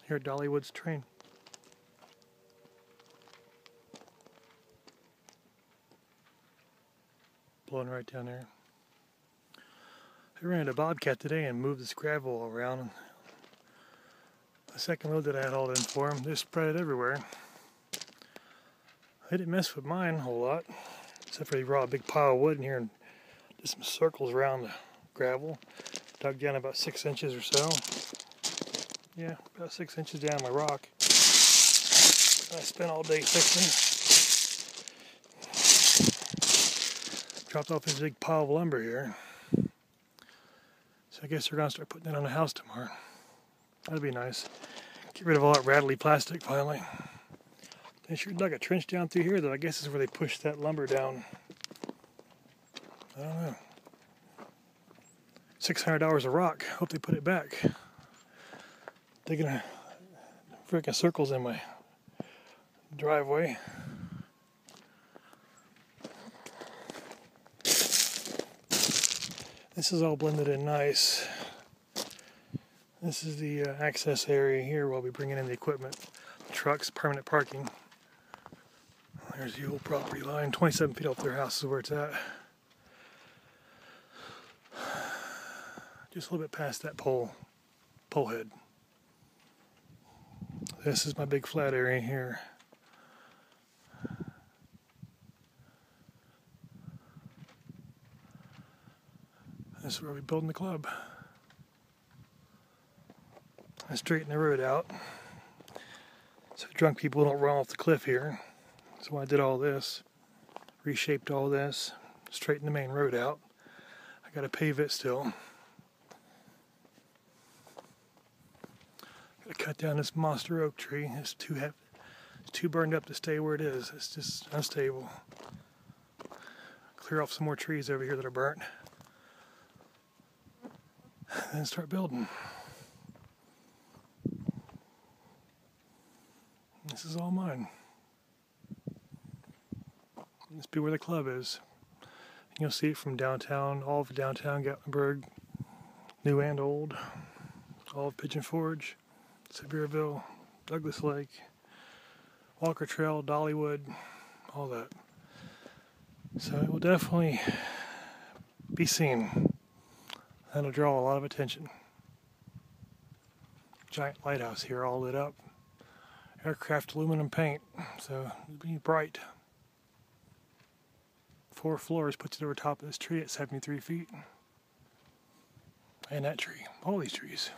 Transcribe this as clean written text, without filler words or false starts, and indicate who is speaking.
Speaker 1: here at Dollywood's train. Blowing right down there. I ran a bobcat today and moved this gravel around. The second load that I had hauled in for him, they spread it everywhere. I didn't mess with mine a whole lot, except for he brought a big pile of wood in here and did some circles around the gravel. Dug down about 6 inches or so. Yeah, about 6 inches down my rock. I spent all day fixing. Dropped off this big pile of lumber here. So I guess they're going to start putting it on the house tomorrow. That'd be nice. Get rid of all that rattly plastic finally. They sure dug a trench down through here, though. I guess is where they pushed that lumber down. I don't know. $600 a rock. Hope they put it back. Digging a freaking circles in my driveway. This is all blended in nice. This is the access area here where I'll be bringing in the equipment. The trucks, permanent parking. There's the old property line. 27 feet off their house is where it's at. Just a little bit past that pole head. This is my big flat area here. This is where we're building the club. I straightened the road out so drunk people don't run off the cliff here. So I did all this, reshaped all this, straightened the main road out. I gotta pave it still. Gotta cut down this monster oak tree. It's too heavy. It's too burned up to stay where it is. It's just unstable. Clear off some more trees over here that are burnt. And then start building. This is all mine. This be where the club is. You'll see it from downtown, all of downtown Gatlinburg, new and old, all of Pigeon Forge, Sevierville, Douglas Lake, Walker Trail, Dollywood, all that. So it will definitely be seen. That'll draw a lot of attention. Giant lighthouse here all lit up. Aircraft aluminum paint, so it'll be bright. 4 floors puts it over top of this tree at 73 feet. And that tree, all these trees.